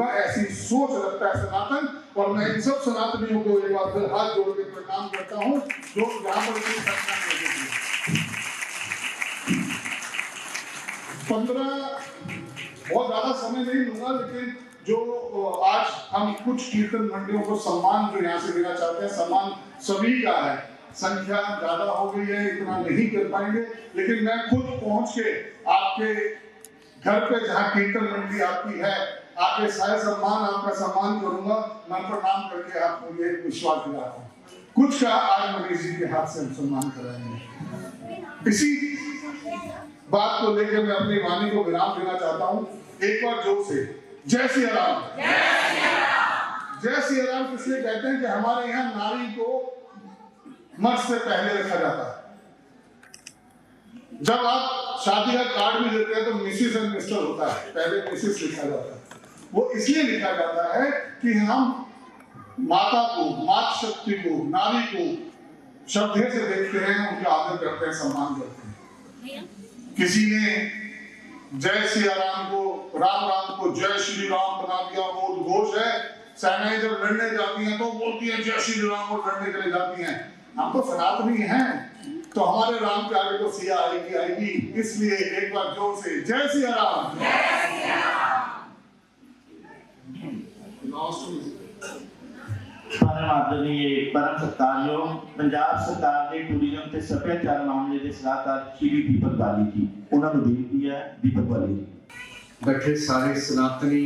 करूंगा, ऐसी सोच रखता है सनातन। और मैं इन सब सनातनियों को एक बार फिर हाथ जोड़ के प्रणाम करता हूं जो यहाँ पर 15 बहुत ज्यादा समय नहीं लूंगा, लेकिन जो आज हम कुछ कीर्तन मंडलियों को सम्मान जो यहाँ से देना चाहते हैं, सम्मान सभी का है। संख्या ज्यादा हो गई है, इतना नहीं कर पाएंगे, लेकिन मैं खुद पहुंच के आपके घर पे जहाँ कीर्तन मंडली आपकी है, आपके साय सम्मान आपका सम्मान करूंगा। मैं प्रणाम करके आपको ये विश्वास दिलाता हूँ। कुछ का आज मनीष जी के हाथ से हम सम्मान कराएंगे। इसी बात को लेकर मैं अपनी वाणी को विराम देना चाहता हूँ। एक बार जोर से जय श्री राम। जय श्री राम इसलिए कहते हैं कि हमारे यहाँ नारी को मर्द से पहले रखा जाता है। जब आप शादी का कार्ड भी देते हैं तो मिसिस एंड मिस्टर होता है, पहले मिसिस लिखा जाता है। वो इसलिए लिखा जाता है कि हम माता को, मातृशक्ति को, नारी को श्रद्धे से देखते हैं, उनका आदर करते हैं, सम्मान करते हैं। किसी ने जय श्री राम को, राम राम को जय श्री राम बना दिया, वो उद्घोष है। सेनाएं जब लड़ने जाती हैं तो बोलती हैं जय श्री राम और लड़ने के लिए जाती हैं। हम तो सनातनी हैं, तो हमारे राम के आगे तो सिया आएगी। इसलिए एक बार जोर से जय श्री राम। परम आदरणीय परम सत्कारयोग पंजाब सरकार के टूरिज्म ते सभ्याचार मामले के सलाहकार श्री दीपक बाली जी, उन्होंने बेनती है। दीपक बाली जी बैठे सारे सनातनी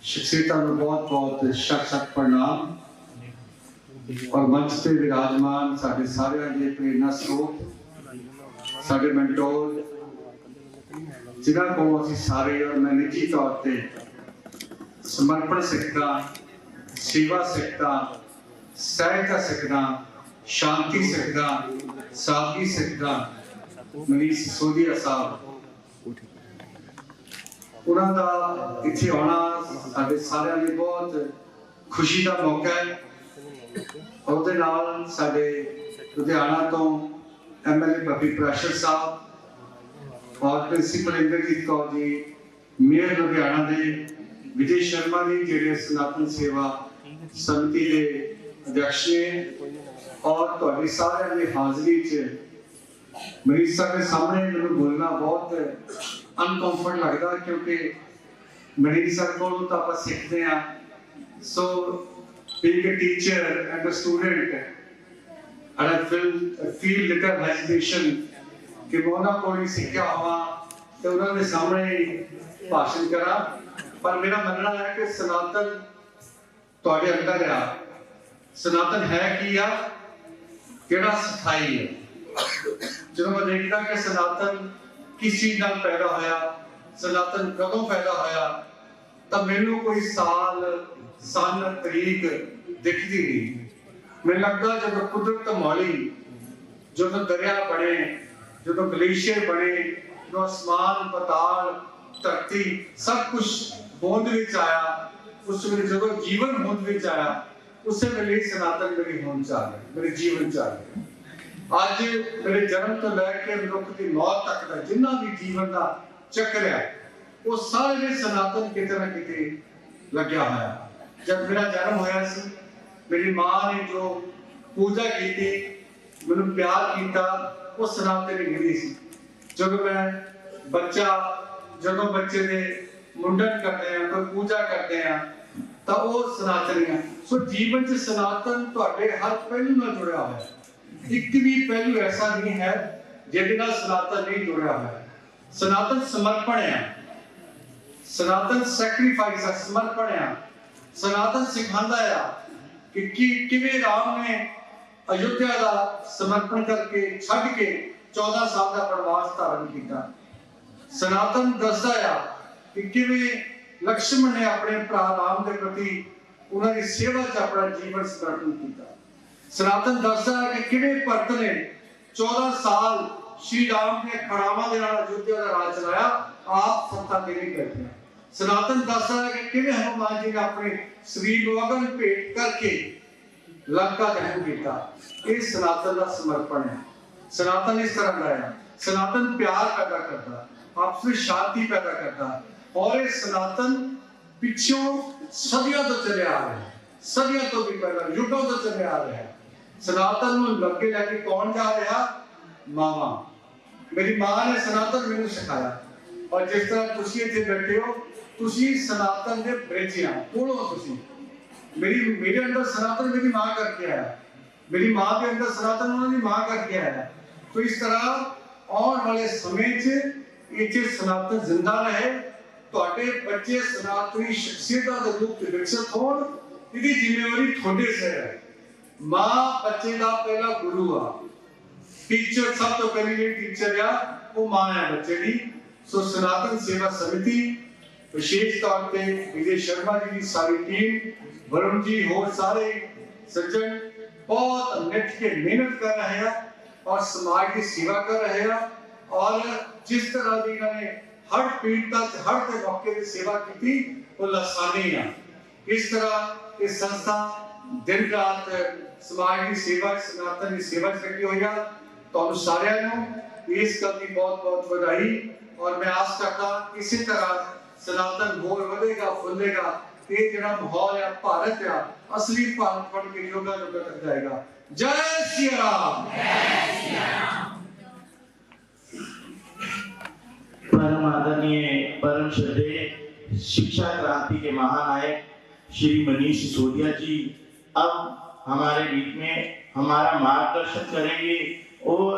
शख्सियतां को बहुत बहुत शत प्रणाम। और मंच पे विराजमान साडे सारे दे प्रेरणा स्रोत, साडे मेंटोर जिन्हां को असीं सारे और मैं निजी तौर पे समर्पण सिक्खदा, सेवा सिक्खदा, सहायता सिक्खदा, शांति सिक्खदा, सादगी सिक्खदा। मनीष सिसोदिया साहब उन्हां दा इत्थे आउणा साडे सारिਆਂ ਲਈ बहुत खुशी का मौका है। ਉਹਦੇ ਨਾਲ ਸਾਡੇ ਲੁਧਿਆਣਾ ਤੋਂ ਐਮਐਲਏ ਭੱਪੀ ਪ੍ਰੈਸ਼ਰ ਸਾਹਿਬ ਔਰ ਪ੍ਰਿੰਸੀਪਲ ਇੰਦਰਜੀਤ ਕੌਰ ਜੀ, ਮੇਅਰ ਲੁਧਿਆਣਾ ਦੇ ਵਿਜੇ ਸ਼ਰਮਾ ਜੀ ਜਿਹੜੇ ਸਨਾਤਨ ਸੇਵਾ ਸਮਿਤੀ ਦੇ ਅਧਿਕਸ਼ ਨੇ, ਔਰ ਤੁਹਾਡੀ ਸਾਰਿਆਂ ਦੀ ਹਾਜ਼ਰੀ 'ਚ ਮਰੀਜ਼ ਸਾਹਿਬ ਦੇ ਸਾਹਮਣੇ ਮੈਨੂੰ ਬੋਲਣਾ ਬਹੁਤ ਅਨਕੰਫਰਟ ਲੱਗਦਾ, ਕਿਉਂਕਿ ਮਰੀਜ਼ ਸਾਹਿਬ ਕੋਲੋਂ ਤਾਂ ਆਪਾਂ ਸਿੱਖਦੇ ਹਾਂ। ਸੋ being a teacher and a student, and I feel little hesitation कि मैं उन्होंने कोई सीखा हुआ तो उन्होंने सामने भाषण करा। पर मेरा मानना है कि सनातन तुहाडे अंदर आ। सनातन है की आ, केड़ा स्थाई है। जो मैं देखता कि सनातन किस चीज नाल पैदा होया, सनातन कदों पैदा होया, तब मैनू कोई साल सन तरीक दिखती नहीं। मैं लगता जब कुदरत मौली, जो दरिया बने, जो ग्लेशियर बने, जो आसमान पताल धरती सब कुछ होंद विच आया, उस वेले जो जीवन होंद विच आया, उस वेले सनातन मेरी होंद च आ गया, मेरे जीवन च आ गया। अज मेरे जन्म तो लैके मनुख की मौत तक का जिन्ना भी जीवन का चक्र है, वो सारे सनातन किते ना किते लग्या होया। जब मेरा जन्म होया सी, मेरी मां ने जो पूजा की, मैनू प्यार किया, वो सनातन गिरी सी। जब मैं बच्चा, जब बच्चे दे मुंडन करते हैं, कोई पूजा करते हैं, तो वो सनातन है। सो जीवन च सनातन तुहाडे हर पहलू नाल जुड़िया होया है। एक भी पहलू ऐसा नहीं है जिहदे नाल सनातन नहीं जुड़िया होया है। सनातन समर्पण है, सनातन सैक्रीफाइस है, समर्पण है। सनातन सिखांदा है कि किवें राम ने अयोध्या का समर्पण करके छड़ के 14 साल का प्रवास धारण किया। सनातन दसदा है कि किवें लक्ष्मण ने अपने भरा राम के प्रति उन्होंने सेवा च अपना जीवन समर्पण किया। सनातन दसदा है कि किवें भरत ने 14 साल श्री राम ने खड़ावां दे नाल अयोध्या का राज चलाया, आप सत्ता ते नहीं बैठे। सनातन दसदा है कि किवें हनुमान जी ने अपने शरीर को अग्न भेंट करके लंका दहन किया। ये सनातन का समर्पण है। सनातन इस तरह का है। सनातन प्यार पैदा करता, आपस में शांति पैदा करता, और ये सनातन ਪਿੱਛੋਂ ਸਦੀਆਂ ਤੋਂ ਚੱਲਿਆ ਆ ਰਿਹਾ ਹੈ, ਸਦੀਆਂ ਤੋਂ ਵੀ ਪਹਿਲਾਂ ਯੁੱਗਾਂ ਤੋਂ ਚੱਲਿਆ ਆ ਰਿਹਾ ਹੈ। ਸਨਾਤਨ ਨੂੰ ਲੱਗੇ ਲੈ ਕੇ ਕੌਣ ਜਾ ਰਿਹਾ? ਮਾਵਾਂ। ਮੇਰੀ ਮਾਂ ਨੇ ਸਨਾਤਨ ਮੈਨੂੰ ਸਿਖਾਇਆ, ਔਰ ਜਿਸ ਤਰ੍ਹਾਂ ਤੁਸੀਂ ਇੱਥੇ ਬੈਠੇ ਹੋ, ਤੁਸੀਂ ਸਨਾਤਨ ਦੇ ਬ੍ਰਿਜਿਆਂ ਕੋਲੋਂ ਤੁਸੀਂ ਮੇਰੇ ਅੰਦਰ ਸਨਾਤਨ ਮੇਰੀ ਮਾਂ ਕਰਕੇ ਆਇਆ, मेरी माँ के अंदर सनातन उन्होंने माँ करके आया। तो इस तरह आने वाले समय च सनातन जिंदा रहे, ਤੁਹਾਡੇ ਬੱਚੇ ਸਨਾਤਨੀ ਸ਼ਖਸੀਅਤਾਂ ਦੇ ਰੂਪ ਵਿੱਚ ਵਿਕਸਿਤ ਹੋਣ, ਇਹਦੀ ਜ਼ਿੰਮੇਵਾਰੀ ਤੁਹਾਡੇ ਸਿਰ ਹੈ। ਮਾਂ ਬੱਚੇ ਦਾ ਪਹਿਲਾ ਗੁਰੂ ਆ, ਟੀਚਰ ਸਭ ਤੋਂ ਪਹਿਲੀ ਜਿਹੜੀ ਟੀਚਰ ਆ ਉਹ ਮਾਂ ਹੈ ਬੱਚੇ ਦੀ। ਸੋ ਸਨਾਤਨ ਸੇਵਾ ਸਮਿਤੀ ਵਿਸ਼ੇਸ਼ ਤੌਰ ਤੇ ਵਿਜੇ ਸ਼ਰਮਾ ਜੀ ਦੀ ਸਾਰੀ ਟੀਮ, वरुण जी और सारे सज्जन बहुत निठ के मेहनत कर रहे हैं और समाज की सेवा कर रहे हैं। और जिस तरह की इन्होंने हर पीड़िता हर के मौके की सेवा की थी वो लसानी है। इस तरह ये संस्था दिन रात समाज की सेवा, सनातन की सेवा करती हुई है। तो सारे इस गल की बहुत बहुत बधाई। और मैं आस करता इसी तरह सनातन होर बढ़ेगा फुलेगा, ये जरा माहौल है भारत है असली भारत बन के योगा योगा तक जाएगा। जय श्री राम। परम आदरणीय परम श्रद्धेय शिक्षा क्रांति के महानायक श्री मनीष सिसोदिया जी अब हमारे बीच में हमारा मार्गदर्शन करेंगे और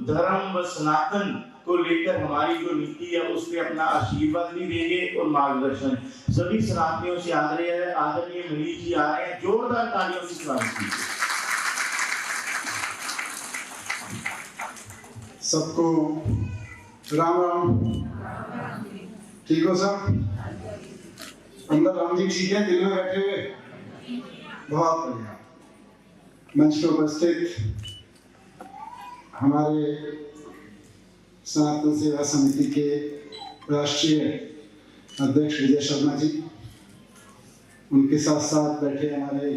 धर्म व सनातन को लेकर हमारी जो नीति है उस पर अपना आशीर्वाद भी देंगे और मार्गदर्शन। सभी सनातनियों से आग्रह है, आदरणीय मनीष जी आ रहे हैं, जोरदार तालियों से स्वागत कीजिए। सबको राम राम। ठीक हो सब? अंदर राम जी ठीक है, दिल में बैठे हुए? बहुत बढ़िया। मंच पर उपस्थित हमारे सनातन सेवा समिति के राष्ट्रीय अध्यक्ष विजय शर्मा जी, उनके साथ साथ बैठे हमारे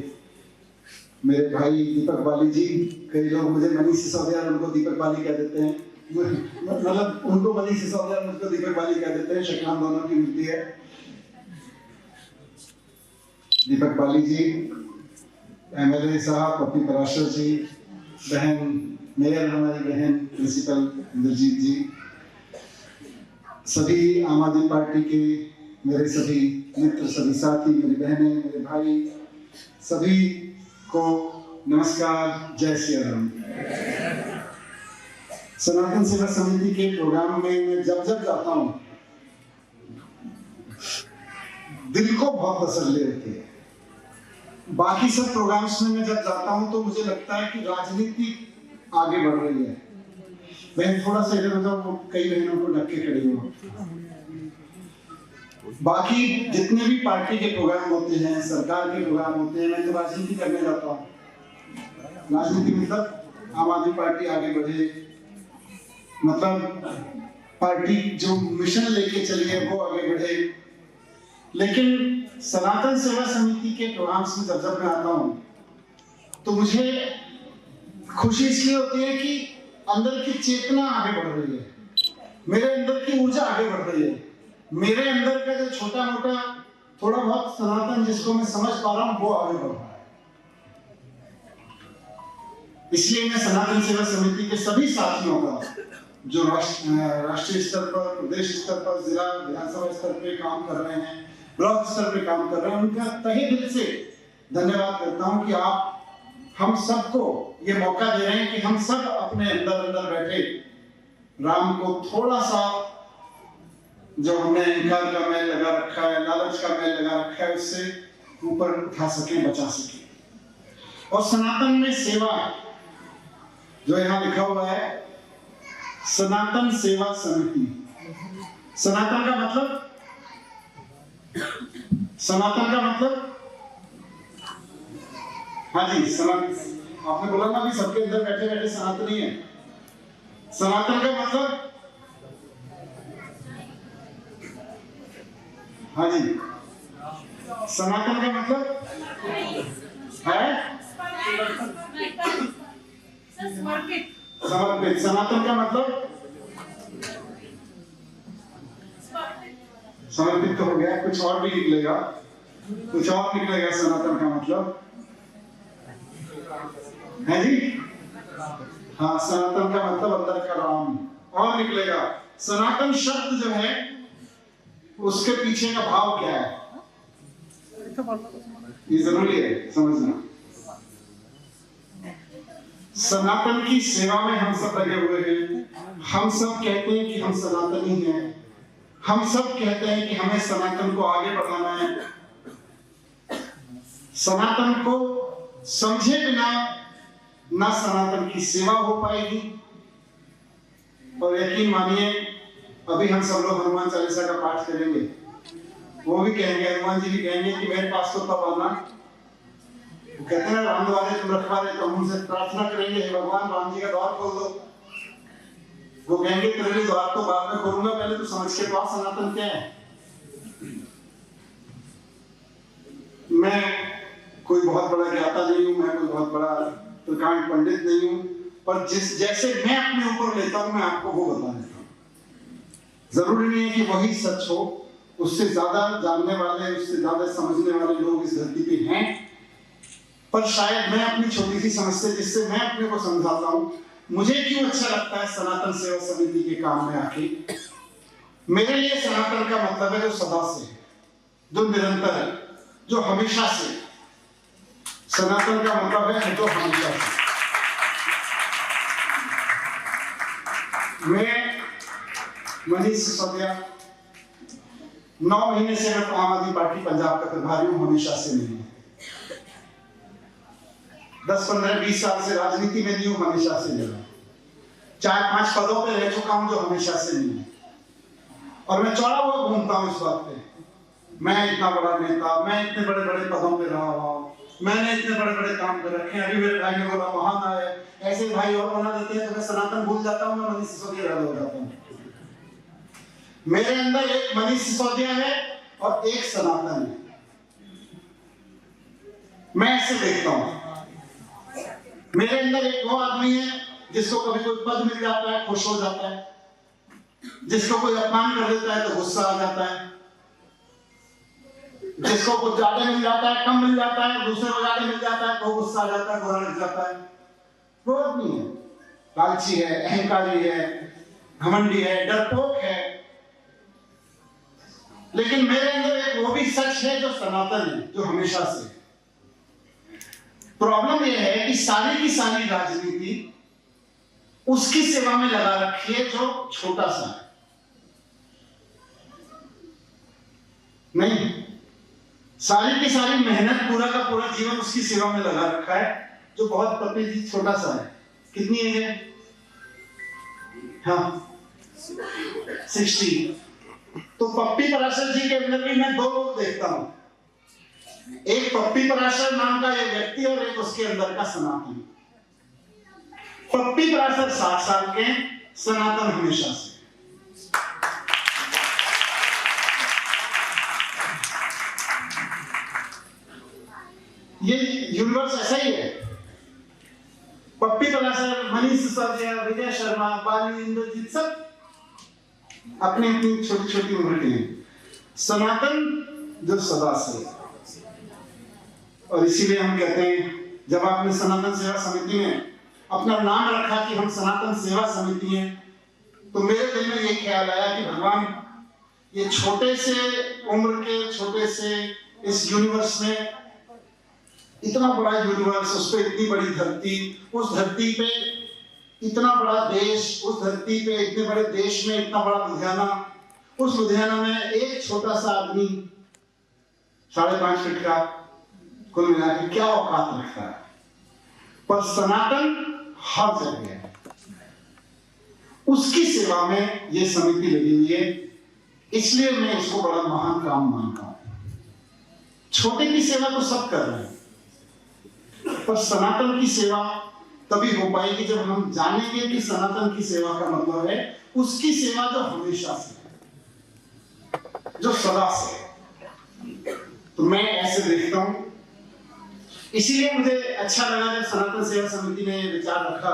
मेरे भाई दीपक बाली जी। कई लोग मुझे मनीष सिसोदिया, उनको दीपक बाली कह देते हैं, मतलब उनको मनीष सिसोदिया, मुझको दीपक बाली कह देते हैं, शक्ल हम दोनों की मिलती है। दीपक बाली जी, एमएलए साहब पप्पी पराशर जी, बहन मेयर हमारी बहन प्रिंसिपल इंद्रजीत जी, सभी आम आदमी पार्टी के मेरे सभी मित्र, सभी साथी, मेरी बहनें, मेरे भाई, सभी को नमस्कार। जय श्री राम। सनातन सेवा समिति के प्रोग्राम में मैं जब जब जाता हूँ दिल को बहुत तसल्ली रहती है। बाकी सब प्रोग्राम्स में मैं जब जाता हूँ तो मुझे लगता है कि राजनीति आगे बढ़ रही है। मैं थोड़ा सा इधर उधर कई बहनों को ढक के खड़ी हूँ। बाकी जितने भी पार्टी के प्रोग्राम होते हैं, सरकार के प्रोग्राम होते हैं, मैं तो राजनीति करने जाता हूँ। राजनीति मतलब आम आदमी पार्टी आगे बढ़े, मतलब पार्टी जो मिशन लेके चली है वो आगे बढ़े। लेकिन सनातन सेवा समिति के प्रोग्राम्स में जब मैं आता हूँ तो मुझे खुशी इसलिए होती है कि अंदर की चेतना आगे बढ़ रही है, मेरे अंदर की ऊर्जा आगे बढ़ रही है, मेरे अंदर का जो छोटा मोटा थोड़ा बहुत सनातन जिसको मैं समझ पा रहा हूँ वो आगे बढ़ रहा है। इसलिए मैं सनातन सेवा समिति के सभी साथियों का जो राष्ट्रीय स्तर पर, प्रदेश स्तर पर, जिला विधानसभा स्तर पे काम कर रहे हैं, ब्लॉक स्तर पे काम कर रहे हैं, उनका तहे दिल से धन्यवाद करता हूं कि आप हम सबको ये मौका दे रहे हैं कि हम सब अपने अंदर अंदर बैठे राम को थोड़ा सा जो हमने अहंकार का मैल लगा रखा है, लालच का मैल लगा रखा है, उससे ऊपर उठा सके, बचा सके। और सनातन में सेवा जो यहाँ लिखा हुआ है, सनातन सेवा समिति। सनातन का मतलब, सनातन का मतलब, हाँ जी, सनातन आपने बोला ना कि सबके अंदर बैठे बैठे सनातनी है। सनातन का मतलब, हाँ जी, सनातन का मतलब है समर्पित। सनातन का मतलब समर्पित तो हो गया, कुछ और भी निकलेगा, कुछ और निकलेगा सनातन का मतलब है जी। हाँ, सनातन का मतलब अंदर का राम और निकलेगा। सनातन शब्द जो है उसके पीछे का भाव क्या है, ये जरूरी है समझना। सनातन की सेवा में हम सब लगे हुए हैं। हम सब कहते हैं कि हम सनातनी हैं, हम सब कहते हैं कि हमें सनातन को आगे बढ़ाना है। सनातन को समझे बिना ना सनातन की सेवा हो पाएगी। और यकीन मानिए, अभी हम सब लोग हनुमान चालीसा का पाठ करेंगे, वो भी कहेंगे, हनुमान जी भी कहेंगे कि मेरे पास तो तब आना। वो कहते हैं राम द्वारे तुम रखवारे, तो हम उनसे प्रार्थना करेंगे, हे भगवान राम जी का द्वार खोल दो। वो कहेंगे तेरे लिए द्वार तो बाद में खोलूंगा, पहले तू समझ के तो सनातन क्या है। मैं कोई बहुत बड़ा ज्ञाता नहीं हूँ, मैं कोई बहुत बड़ा प्रकांड पंडित नहीं हूँ, पर जिस जैसे मैं अपने ऊपर लेता हूँ मैं आपको वो बता देता हूँ। जरूरी नहीं है कि वही सच हो, उससे ज्यादा जानने वाले, उससे ज्यादा समझने वाले लोग इस धरती पे हैं, पर शायद मैं अपनी छोटी सी समझ से, जिससे मैं अपने को समझाता हूँ, मुझे क्यों अच्छा लगता है सनातन सेवा समिति के काम में आके। मेरे लिए सनातन का मतलब है जो सदा से, जो निरंतर है, जो हमेशा से। सनातन का मतलब है जो हमेशा से। मैं मनीष सिसोदिया 9 महीने से मैं आम आदमी पार्टी पंजाब का प्रभारी हूं, हमेशा से नहीं हूं। 10, 15, 20 साल से राजनीति में नहीं हूं, हमेशा से नहीं हूं। 4-5 पदों पे रह चुका हूं जो हमेशा से नहीं है। और मैं चौड़ा हुआ घूमता हूं इस बात पे, मैं इतना बड़ा नेता, मैं इतने बड़े बड़े पदों पे रहा हुआ, मैंने इतने बड़े बड़े काम कर रखे हैं। अभी मेरे भाई ने बोला महान है, ऐसे भाई और बना देते हैं तो मैं सनातन भूल जाता हूं, मैं मनीष सिसोदिया याद हो जाता हूं। मेरे अंदर एक मनीष सिसोदिया है और एक सनातन है। मैं ऐसे देखता हूं, मेरे अंदर एक वो आदमी है जिसको कभी कोई पद मिल जाता है खुश हो जाता है, जिसको कोई अपमान कर देता है तो गुस्सा आ जाता है, जिसको कुछ ज्यादा मिल जाता है, कम मिल जाता है, दूसरे को ज्यादा मिल जाता है तो गुस्सा आ जाता है, बुरा लग जाता है। वो आदमी है, लालची है, अहंकारी है, घमंडी है, डरपोक है। लेकिन मेरे अंदर एक वो भी सच है जो सनातन है, जो हमेशा से। प्रॉब्लम यह है कि सारी की सारी राजनीति उसकी सेवा में लगा रखी है जो छोटा सा है। नहीं, सारी की सारी मेहनत, पूरा का पूरा जीवन उसकी सेवा में लगा रखा है जो बहुत पपी छोटा सा है। कितनी है? हाँ 60। तो पप्पी पराशर जी के अंदर भी मैं 2 लोग देखता हूं, एक पप्पी पराशर नाम का एक व्यक्ति और एक उसके अंदर का सनातन। पप्पी पराशर 60 साल के, सनातन हमेशा से। ये यूनिवर्स ऐसा ही है। पप्पी पराशर, मनीष सिसोदिया, विजय शर्मा, बाली, इंद्रजीत सब अपनी अपनी छोटी छोटी उम्र के हैं। सनातन जो सदा से। और इसीलिए हम कहते हैं, जब आपने सनातन सेवा समिति में अपना नाम रखा कि हम सनातन सेवा समिति हैं, तो मेरे दिल में ये ख्याल आया कि भगवान, ये छोटे से उम्र के, छोटे से इस यूनिवर्स में, इतना बड़ा यूनिवर्स, उस पे इतनी बड़ी धरती, उस धरती पे इतना बड़ा देश, उस धरती पे इतने बड़े देश में इतना बड़ा लुधियाना, उस लुधियाना में एक छोटा सा आदमी 5.5 फीट का, कुल मिला के क्या औकात रखता है। पर सनातन हर जगह है, उसकी सेवा में ये समिति लगी हुई है। इसलिए मैं इसको बड़ा महान काम मानता हूं। छोटे की सेवा तो सब कर रहे हैं, पर सनातन की सेवा तभी हो पाएगी जब हम जानेंगे कि सनातन की सेवा का मतलब है उसकी सेवा जो हमेशा से है, जो सदा से है। तो मैं ऐसे देखता हूं। इसीलिए मुझे अच्छा लगा जब सनातन सेवा समिति ने विचार रखा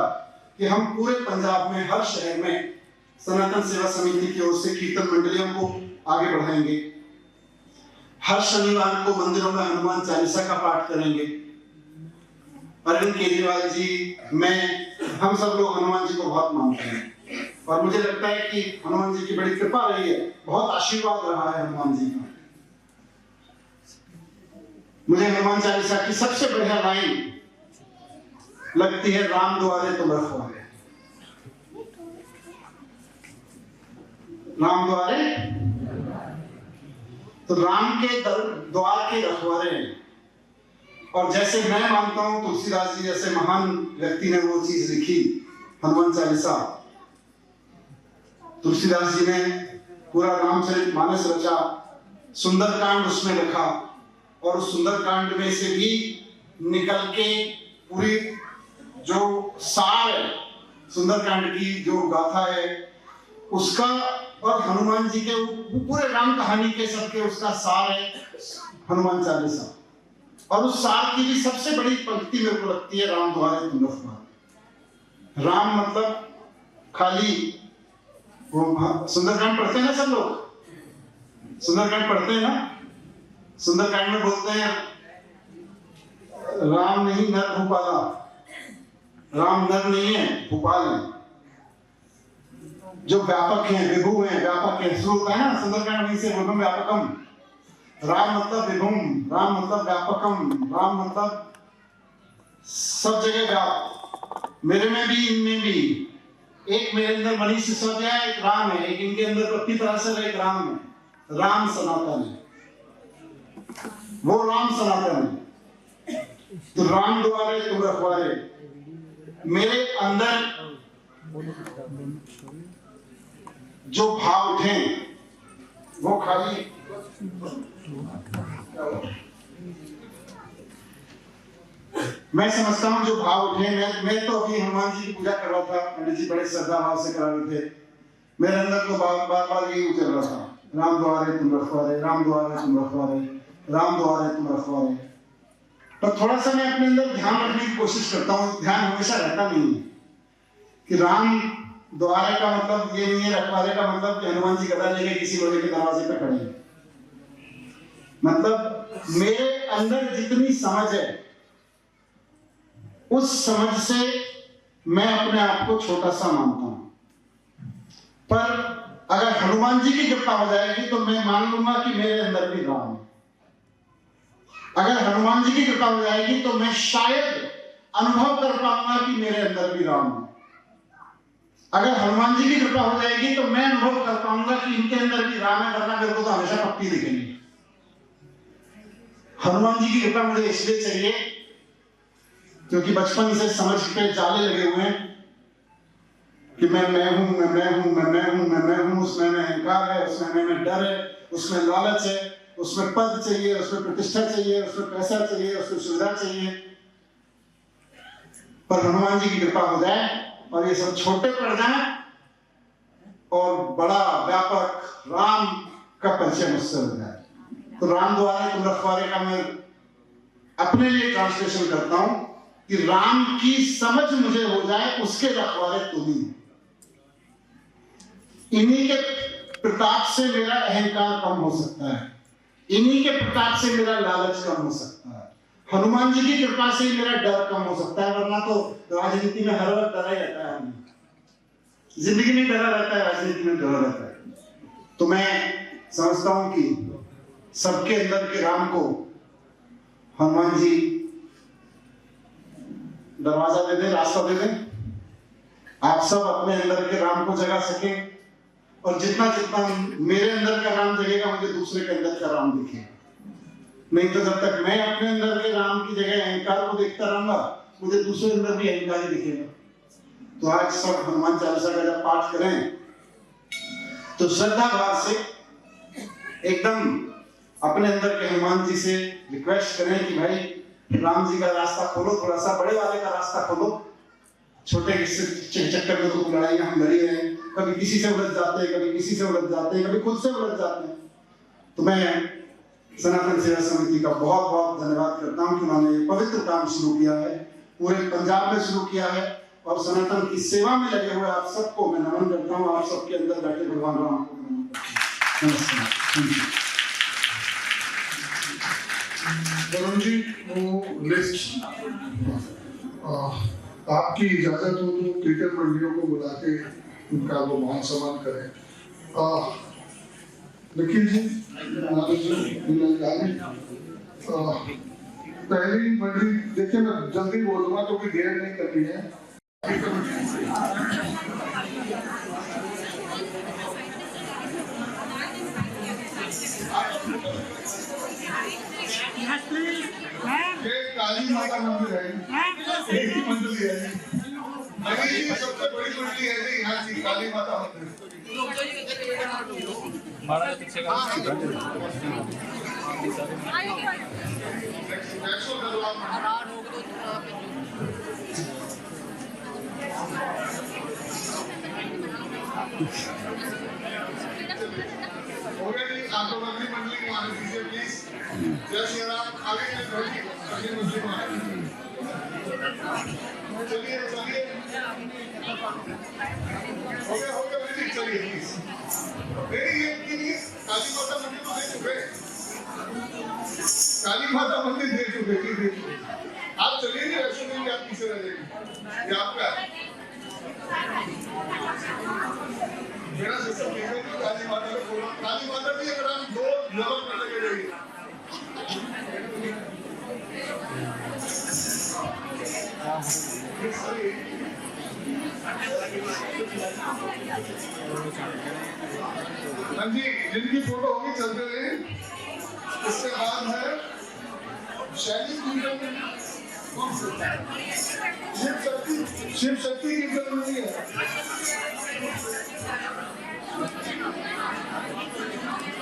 कि हम पूरे पंजाब में, हर शहर में सनातन सेवा समिति की ओर से कीर्तन मंडलियों को आगे बढ़ाएंगे। हर शनिवार को मंदिरों में हनुमान चालीसा का पाठ करेंगे। अरविंद केजरीवाल जी, मैं, हम सब लोग हनुमान जी को बहुत मानते हैं और मुझे लगता है कि हनुमान जी की बड़ी कृपा रही है, बहुत आशीर्वाद रहा है हनुमान जी का। मुझे हनुमान चालीसा की सबसे बढ़िया लाइन लगती है, राम द्वारे तुम रखवारे। राम द्वारे, तो राम के द्वार के रखवारे हैं। और जैसे मैं मानता हूं तुलसीदास जी जैसे महान व्यक्ति ने वो चीज लिखी, हनुमान चालीसा। तुलसीदास जी ने पूरा रामचरितमानस रचा, सुंदरकांड उसमें लिखा और उस सुंदरकांड में से भी निकल के पूरी जो सार है सुंदरकांड की, जो गाथा है उसका, और हनुमान जी के पूरे राम कहानी के सबके उसका सार है हनुमान चालीसा। और उस सार की भी सबसे बड़ी पंक्ति मेरे को लगती है, राम द्वारे तुम रखवारे। राम मतलब खाली वो सुंदरकांड पढ़ते हैं ना सब लोग, सुंदरकांड पढ़ते हैं ना, सुंदरकांड में बोलते हैं राम नहीं नर भूपाला, राम नर नहीं है भूपाल है, जो व्यापक हैं, विभु हैं, व्यापक हैं। शुरू होता है ना सुंदरकांड वहीं से, विभुम व्यापकम। राम मतलब विभुम, राम मतलब व्यापकम, राम मतलब सब जगह व्याप, मेरे में भी इनमें भी। एक मेरे अंदर मनीष सिसोदिया है, एक राम है, एक इनके अंदर पत्ती पराशर है, एक राम है। राम सनातन है, वो राम सनातन है। तो राम द्वारे तुम रखवारे, मेरे अंदर जो भाव उठे वो खाली मैं समझता हूं जो भाव उठे, मैं तो अभी हनुमान जी की पूजा कर रहा था, पंडित जी बड़े श्रद्धा भाव से करा रहे थे, मेरे अंदर तो बार बार यही उतर रहा था, राम द्वारे तुम रखवारे, राम द्वारे तुम रखवारे, राम द्वारे तुम रखवारे। तो थोड़ा सा मैं अपने अंदर ध्यान रखने की कोशिश करता हूँ, ध्यान हमेशा रहता नहीं है कि राम द्वारे का मतलब ये नहीं है, रखवारे का मतलब कि हनुमान जी गदा लेके किसी लोहे के दरवाजे पे खड़े हैं। मतलब मेरे अंदर जितनी समझ है उस समझ से मैं अपने आप को छोटा सा मानता हूं, पर अगर हनुमान जी की कृपा हो जाएगी तो मैं मान लूंगा कि मेरे अंदर भी राम है। अगर हनुमान जी की कृपा हो जाएगी तो मैं शायद अनुभव कर पाऊंगा कि मेरे अंदर भी राम है। अगर हनुमान जी की कृपा हो जाएगी तो मैं अनुभव कर पाऊंगा कि इनके अंदर भी राम है, वरना मेरे को तो हमेशा पप्पी दिखेंगे। हनुमान जी की कृपा मुझे इसलिए चाहिए क्योंकि बचपन से समझ पे जाले लगे हुए हैं कि मैं हूं, उसमें मैं अहंकार है, उसमें मैं डर है, उसमें लालच है, उसमें पद चाहिए, उसमें प्रतिष्ठा चाहिए, उसमें पैसा चाहिए, उसमें सुविधा चाहिए। पर हनुमान जी की कृपा हो जाए और ये सब छोटे पड़ जाए और बड़ा व्यापक राम का परिचय मुझसे हो जाए, तो राम द्वारे तुम रखवारे का मैं अपने लिए ट्रांसलेशन करता हूं कि राम की समझ मुझे हो जाए, उसके रखवारे तुम ही। इन्हीं के प्रताप से मेरा अहंकार कम हो सकता है, इन्हीं के प्रताप से मेरा लालच कम हो सकता है, हनुमान जी की कृपा से ही मेरा डर कम हो सकता है, वरना तो राजनीति में हर वक्त डरा ही रहता है, जिंदगी में डरा रहता है, राजनीति में डरा रहता है। तो मैं समझता हूं कि सबके अंदर के राम को हनुमान जी दरवाजा दे दें, रास्ता दे दें, आप सब अपने अंदर के राम को जगा सके, और जितना जितना मेरे अंदर का राम जगेगा मुझे दूसरे के अंदर का राम दिखेगा। नहीं तो जब तक मैं अपने अंदर के राम की जगह अहंकार को देखता रहूंगा, मुझे दूसरे अंदर भी अहंकार ही दिखेगा। तो आज सब हनुमान चालीसा का जब पाठ करें तो श्रद्धा भाव से एकदम अपने अंदर के हनुमान जी से रिक्वेस्ट करें कि भाई राम जी का रास्ता खोलो, थोड़ा सा बड़े वाले का रास्ता खोलो। छोटे चक्कर में तो लड़ाइयां हम लड़ी रहे हैं, कभी किसी से उलझ जाते हैं, कभी किसी से उलझ जाते हैं, कभी खुद से उलझ जाते हैं। तो मैं सनातन सेवा समिति का बहुत बहुत धन्यवाद करता हूं कि उन्होंने ये पवित्र काम शुरू किया है, पूरे पंजाब में शुरू किया है, और सनातन की सेवा में लगे हुए आप सबको मैं नमन करता हूं। आप सबके अंदर बैठे भगवान राम को नमन करता हूं। नमस्कार। Thank you. वरुण जी, वो लिस्ट आपकी इजाजत हो तो क्रिकेट मंडलियों को बुला के उनका वो मान सम्मान करें। निखिल जी, आनंद जी, बिलाल जी, पहली मंडली देखिए, मैं जल्दी बोलूंगा क्योंकि देर नहीं करनी है। ये काली माता मंदिर है, एक ही मंडली है। अभी ये सबसे बड़ी मंडली है जी यहाँ की काली माता मंदिर। ऑलरेडी आप लोग अगली मंडली को आने दीजिए प्लीज। जय श्री राम। आगे अगली मंडली को आने दीजिए। चलिए चलिए, हो गया वेरी, चलिए प्लीज। नहीं ये काली माता मंदिर तो देख चुके, काली माता मंदिर देख चुके। आप चलिए नहीं, वैसे नहीं आप पीछे रह जाएंगे। ये आपका मेरा सिस्टम है कि काली माता को बोलो, काली माता भी अगर हम 2 लेवल पर लगे रहिए। हाँ जी, जिनकी फोटो होगी चलते रहे। इसके बाद है शैली कीर्तन, शिव शक्ति कीर्तन मंदिर है।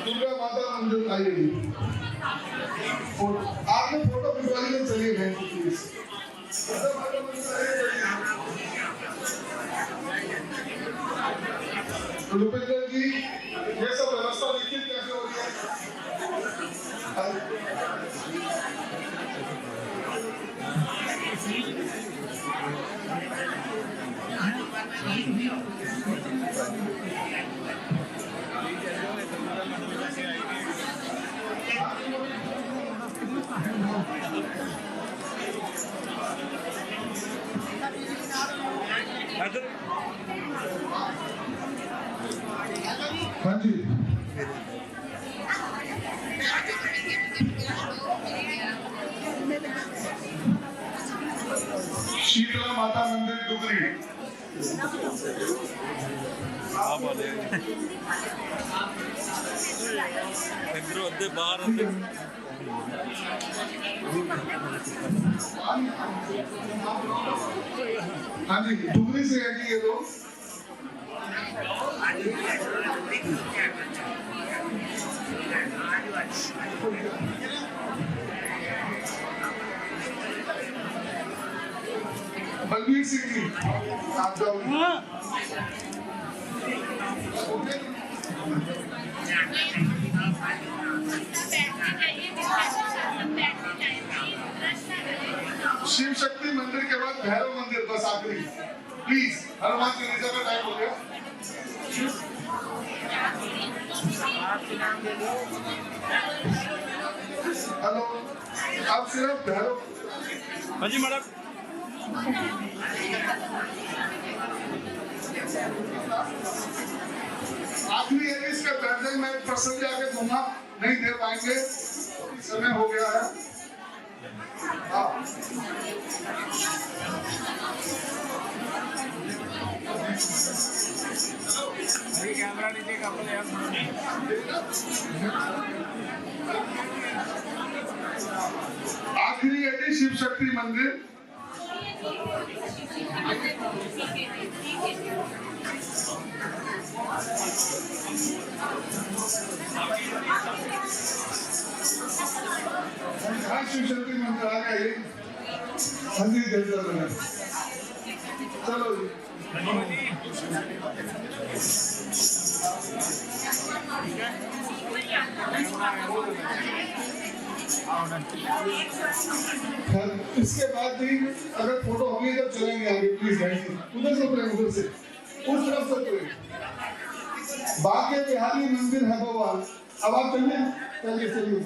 दुर्गा माता मंदिर आइएगी। आपने फोटो खिंचवाई है, चलिए बहन प्लीज। दुर्गा माता मंदिर आइए। रुपेंद्र जी, ये सब व्यवस्था देखिए कैसे हो रही है। हाँ जी, शीतला माता मंदिर डुगरी। हाँ जी, डुगरी से है जी ये लोग। बलबीर सिंह जी, आप जाओ। शिव शक्ति मंदिर के बाद भैरव मंदिर बस आखिरी। प्लीज, हनुमान चालीसा का टाइम हो गया। हेलो, आप सिर्फ भैरव। हाँ जी मैडम। आखिरी है, इसका पैदल मैं पर्सन आके दूंगा, नहीं दे पाएंगे, समय हो गया है। कैमरा लीजिए आखिरी है जी शिव शक्ति मंदिर। हाँ, शिव शक्ति मंदिर आ गया। हाँ जी, चलो जी। इसके बाद भी अगर फोटो होगी तो चलेंगे आगे। प्लीज उधर से उधर से उस तरफ से बाके बिहारी मंदिर है भगवान। अब आप चलिए चलिए चलिए।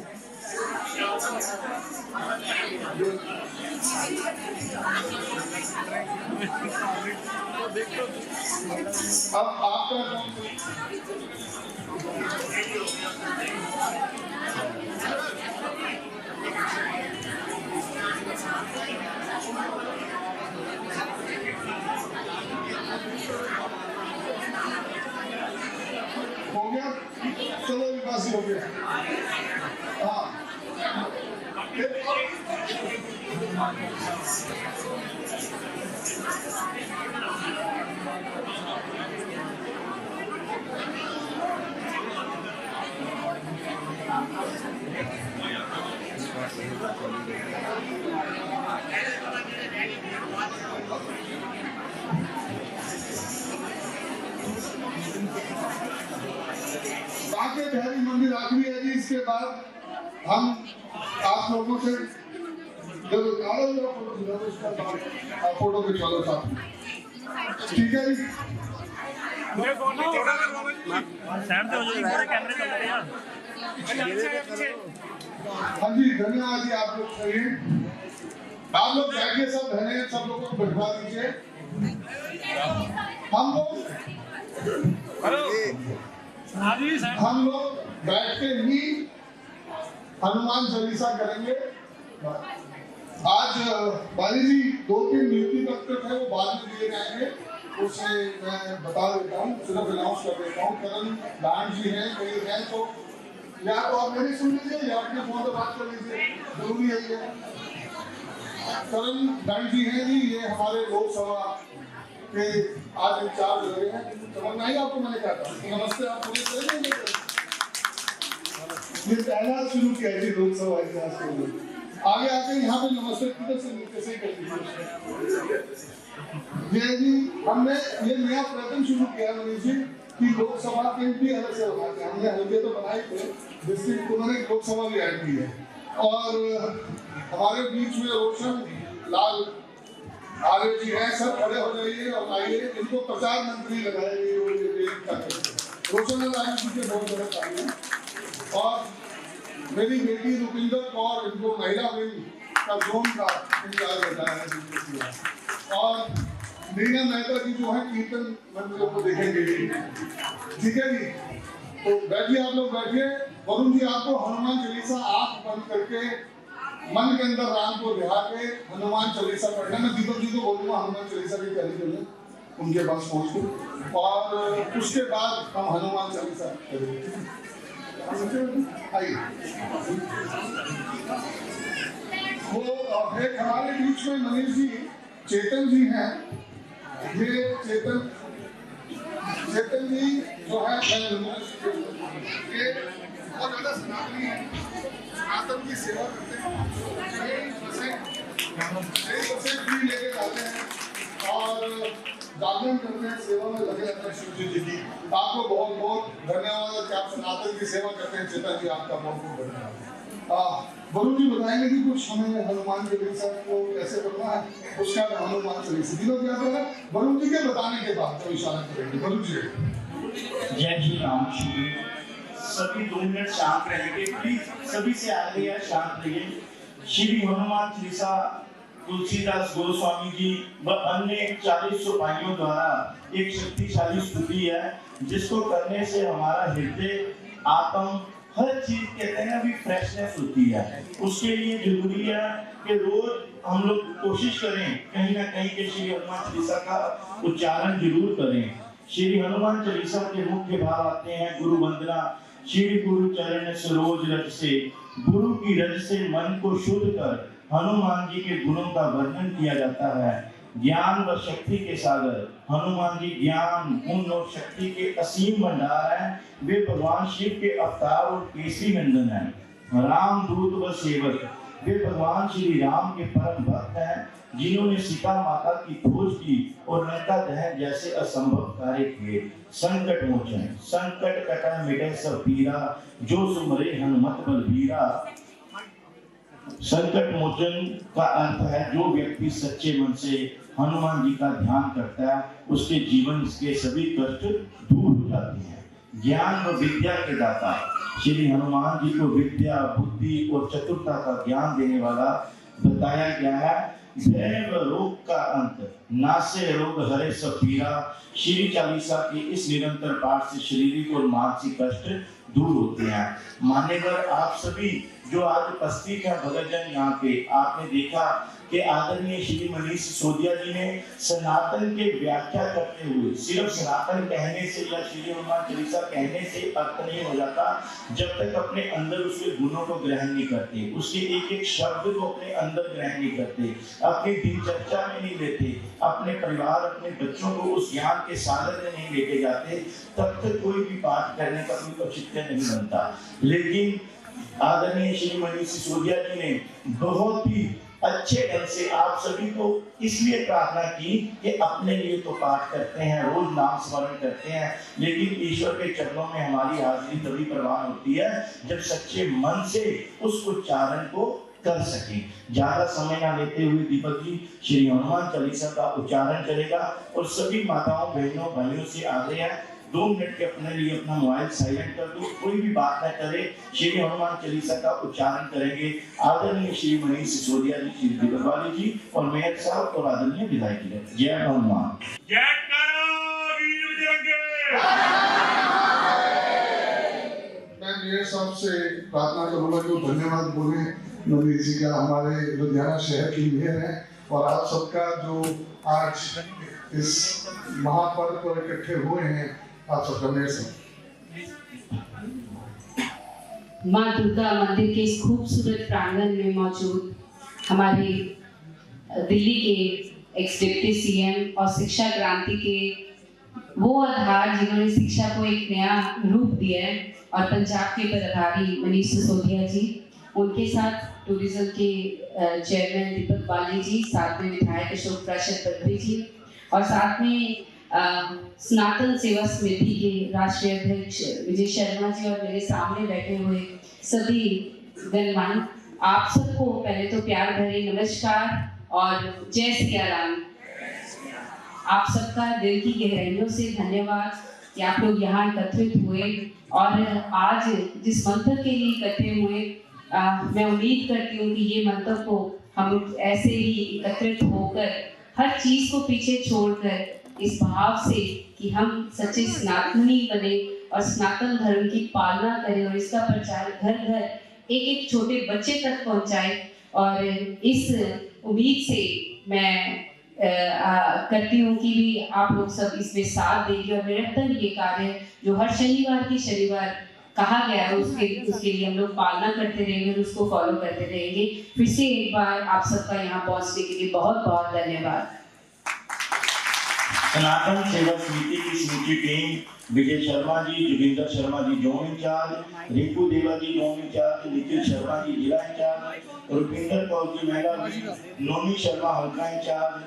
अब आपका हो गया, चलो विकास हो गया। हाँ बाके बिहारी मंदिर आखिरी है जी। इसके बाद हम आप लोगों से जब फोटो खिंचवा लो साथ में, ठीक है जी। हाँ जी धन्यवाद जी। आप लोग कहिए, आप लोग बैठिए, सब बहने सब लोगों को बैठा दीजिए। हम लोग बैठ के ही हनुमान चालीसा करेंगे। आज बाली जी 2-3 नियुक्ति पत्र है, वो बाद में दिए जाएंगे, उसे मैं बता देता हूँ, सिर्फ अनाउंस कर देता हूँ। करण दान जी हैं, कोई है तो या तो आप मेरी सुन लीजिए या अपने फोन पर बात कर लीजिए, जरूरी है ये। करण दान जी हैं जी, ये हमारे लोकसभा के आज इंचार्ज रहे हैं। समझ में आई आपको मैंने क्या कहा? नमस्ते आप पुलिस ये पहला शुरू किया जी लोकसभा इतिहास के लिए। आगे आके यहाँ पे नमस्ते किधर से नीचे से कर दीजिए जी। हमने ये नया प्रयत्न शुरू किया मनीष जी कि लोकसभा के भी अलग से बनाते हैं। हमने हल्के तो बनाए थे, डिस्ट्रिक्ट उन्होंने लोकसभा भी ऐड की है। और हमारे बीच में रोशन लाल आर्य जी हैं, सब खड़े हो जाइए और आइए। इनको प्रचार मंत्री लगाए गए रोशन लाल आर्य जी के बहुत बड़े काम है। और मेरी बेटी रुपिंदर कौर इनको महिला विंग का जोन का इंचार्ज बताया है। और नीना मेहता जी जो है कीर्तन मंदिरों को देखेंगे, ठीक है जी। तो बैठिए, आप लोग बैठिए। वरुण जी आपको हनुमान चालीसा आंख बंद करके मन के अंदर राम को ध्या के हनुमान चालीसा पढ़ना। मैं दीपक जी को बोलूंगा हनुमान चालीसा की तैयारी करने उनके पास पहुंच के, और उसके बाद हम हनुमान चालीसा करेंगे। आइए। वो एक हमारे बीच में मनीष जी चेतन जी हैं। ये चेतन जी जो है ये बहुत ज्यादा सनातनी है, सनातन की सेवा करते हैं। फ्री लेके जाते हैं और जागरण करते हैं, सेवा में लगे रहते हैं शिव जी की। आपको बहुत बहुत धन्यवाद कि आप सनातन की सेवा करते हैं। चेतन जी आपका बहुत बहुत धन्यवाद। वरुण जी बताएंगे कि कुछ हमें हनुमान चालीसा को कैसे करना है, उसका हनुमान चालीसा दिनों क्या है। वरुण जी के बताने के बाद तो इशारा करेंगे। वरुण जी। जय श्री राम। सभी 2 मिनट शांत रहेंगे प्लीज, सभी से आगे है शांत रहिए। श्री हनुमान चालीसा तुलसीदास गोस्वामी जी व अन्य 40 सिपाहियों द्वारा एक शक्तिशाली स्तुति है, जिसको करने से हमारा हृदय आत्म हर चीज कहते हैं अभी फ्रेशनेस होती है। उसके लिए जरूरी है कि रोज हम लोग कोशिश करें कहीं ना कहीं के श्री हनुमान चालीसा का उच्चारण जरूर करें। श्री हनुमान चालीसा के मुख्य भाव आते हैं गुरु वंदना। श्री गुरु चरण सरोज रज से, गुरु की रज से मन को शुद्ध कर हनुमान जी के गुणों का वर्णन किया जाता है। ज्ञान व शक्ति के सागर हनुमान जी ज्ञान गुण और शक्ति के असीम भंडार हैं। वे भगवान शिव के अवतार और केसरी नंदन हैं। राम दूत व सेवक वे भगवान श्री राम के परम भक्त हैं, जिन्होंने सीता माता की खोज की और लंका दहन जैसे असंभव कार्य किए। संकट मोचन संकट कटा मिटे सब पीरा, जो सुमरे हनुमत बलबीरा। संकट मोचन का अर्थ है जो व्यक्ति सच्चे मन से हनुमान जी का ध्यान करता है, उसके जीवन के सभी कष्ट दूर हो जाते हैं। ज्ञान व विद्या के दाता श्री हनुमान जी को विद्या, बुद्धि और चतुरता का ज्ञान देने वाला बताया गया है। भय व रोग का अंत, नासे रोग हरे सब पीरा। श्री चालीसा के इस निरंतर पाठ से शारीरिक और मानसिक कष्ट दूर होते हैं। मान्यवर आप सभी जो आज उपस्थित हैं भगतजन, यहाँ पे आपने देखा कि आदरणीय श्री मनीष सिसोदिया जी ने सनातन के व्याख्या करते हुए, सिर्फ सनातन कहने से या श्री हनुमान चालीसा कहने से अर्थ नहीं हो जाता जब तक अपने अंदर उसके गुणों को ग्रहण नहीं करते, उसके एक एक शब्द को अपने अंदर ग्रहण नहीं करते, अपनी दिनचर्या में नहीं लेते, अपने परिवार अपने बच्चों को उस ज्ञान के सागर में नहीं लेके जाते, तब तक कोई भी पाठ करने का कोई औचित्य नहीं बनता। लेकिन आदरणीय श्री मनीष सिसोदिया जी ने बहुत ही अच्छे ढंग से आप सभी को इसलिए प्रार्थना की कि अपने लिए तो पाठ करते हैं, रोज नाम स्मरण करते हैं, लेकिन ईश्वर के चरणों में हमारी हाजिरी तभी प्रवान होती है जब सच्चे मन से उस उच्चारण को कर सके। ज्यादा समय ना लेते हुए दीपक जी श्री हनुमान चालीसा का उच्चारण करेगा और सभी माताओं बहनों भाइयों से आग्रह है 2 मिनट के अपने लिए अपना मोबाइल साइलेंट कर दो, कोई भी बात न करे, श्री हनुमान चालीसा का उच्चारण करेंगे आदरणीय श्री मनीष सिसोदिया जी, श्री दीपक वाली जी और मेयर साहब और आदरणीय विधायक जी। जय हनुमान। जय करो वीर बजरंगी। मैं मेयर साहब से प्रार्थना करूंगा जो धन्यवाद बोले नवनीत जी का, हमारे लुधियाना शहर की मेयर है और आप सबका जो आज इस महापर्व पर इकट्ठे हुए हैं, आप सबका मेयर साहब। माँ दुर्गा मंदिर के इस खूबसूरत प्रांगण में मौजूद हमारे दिल्ली के एक्स डिप्टी सीएम और शिक्षा क्रांति के वो आधार जिन्होंने शिक्षा को एक नया रूप दिया है, और पंजाब के प्रभारी मनीष सिसोदिया जी, उनके साथ टूरिज्म के चेयरमैन दीपक बाली जी, साथ में विधायक अशोक प्रसाद बद्री जी और साथ में सनातन सेवा समिति के राष्ट्रीय अध्यक्ष विजय शर्मा जी और मेरे सामने बैठे हुए सभी गणमान्य, आप सबको पहले तो प्यार भरे नमस्कार और जय सिया राम। आप सबका दिल की गहराइयों से धन्यवाद कि आप लोग यहाँ एकत्रित हुए और आज जिस मंत्र के लिए इकट्ठे हुए, मैं उम्मीद करती हूँ कि ये मंत्र को हम ऐसे ही एकत्रित होकर हर चीज को पीछे छोड़कर इस भाव से कि हम सच्चे सनातनी बने और सनातन धर्म की पालना करें और इसका प्रचार घर घर एक एक छोटे बच्चे तक पहुंचाए। और इस उम्मीद से मैं करती हूँ कि भी आप लोग सब इसमें साथ देंगे और निरंतर ये कार्य जो हर शनिवार कहा गया है उसके लिए हम लोग पालना करते रहेंगे और उसको फॉलो करते रहेंगे। फिर से एक बार आप सबका यहाँ पहुँचने के लिए बहुत बहुत धन्यवाद। सनातन सेवा समिति की समूची team Vijay Sharma ji, Joginder Sharma ji zone in charge, Rinku देवा जी जोन इंचार्ज, निखिल शर्मा जी जिला इंचार्ज, रुपिंदर कौर जी महिला, नोनी शर्मा हल्का इंचार्ज,